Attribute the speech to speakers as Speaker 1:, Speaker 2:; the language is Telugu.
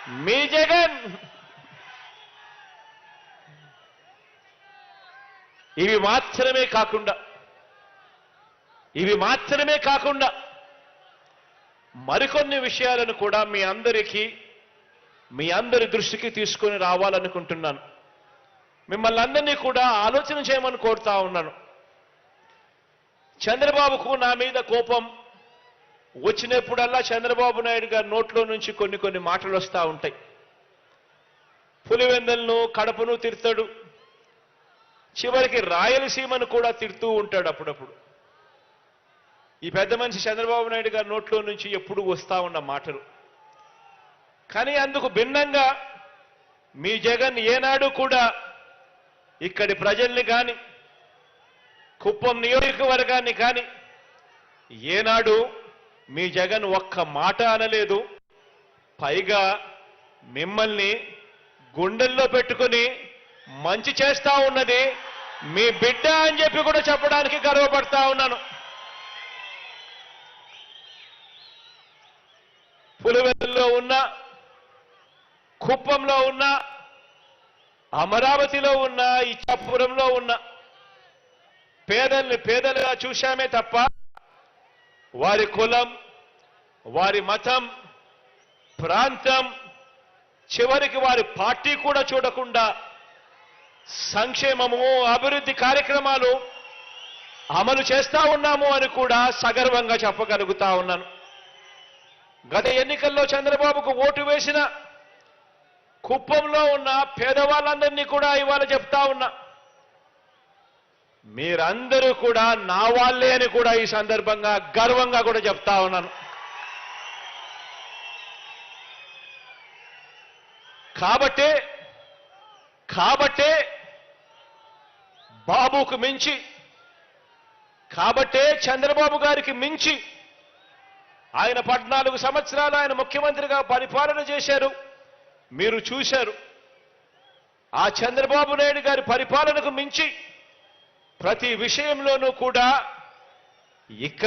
Speaker 1: మీ జగన్ ఇవి మాత్రమే కాకుండా మరికొన్ని విషయాలను కూడా మీ అందరి దృష్టికి తీసుకొని రావాలనుకుంటున్నాను. మిమ్మల్ని అందరినీ కూడా ఆలోచన చేయమని కోరుతా ఉన్నాను. చంద్రబాబుకు నా మీద కోపం వచ్చినప్పుడల్లా చంద్రబాబు నాయుడు గారి నోట్లో నుంచి కొన్ని మాటలు వస్తూ ఉంటాయి. పులివెందులను, కడపను తిడతాడు, చివరికి రాయలసీమను కూడా తిడుతూ ఉంటాడు అప్పుడప్పుడు. ఈ పెద్ద మనిషి చంద్రబాబు నాయుడు గారి నోట్లో నుంచి ఎప్పుడూ వస్తూ ఉన్న మాటలు. కానీ అందుకు భిన్నంగా మీ జగన్ ఏనాడు కూడా ఇక్కడి ప్రజల్ని కానీ, కుప్పం నియోజకవర్గాన్ని కానీ ఏనాడు మీ జగన్ ఒక్క మాట అనలేదు. పైగా మిమ్మల్ని గుండెల్లో పెట్టుకుని మంచి చేస్తా ఉన్నది మీ బిడ్డ అని చెప్పి కూడా చెప్పడానికి గర్వపడతా ఉన్నాను. పులివెందుల్లో ఉన్న, కుప్పంలో ఉన్న, అమరావతిలో ఉన్న, ఇచ్చాపురంలో ఉన్న పేదల్ని పేదలుగా చూశామే తప్ప వారి కులం, వారి మతం, ప్రాంతం, చివరికి వారి పార్టీ కూడా చూడకుండా సంక్షేమము, అభివృద్ధి కార్యక్రమాలు అమలు చేస్తా ఉన్నాము అని కూడా సగర్వంగా చెప్పగలుగుతా ఉన్నాను. గత ఎన్నికల్లో చంద్రబాబుకు ఓటు వేసిన కుప్పంలో ఉన్న పేదవాళ్ళందరినీ కూడా ఇవాళ చెప్తా ఉన్నా, మీరందరూ కూడా నా వాళ్ళే అని కూడా ఈ సందర్భంగా గర్వంగా కూడా చెప్తా ఉన్నాను. కాబట్టే బాబుకు మించి, కాబట్టే చంద్రబాబు గారికి మించి ఆయన 14 సంవత్సరాలు ఆయన ముఖ్యమంత్రిగా పరిపాలన చేశారు. మీరు చూశారు. ఆ చంద్రబాబు నాయుడు గారి పరిపాలనకు మించి ప్రతి విషయంలోనూ కూడా ఇక్కడ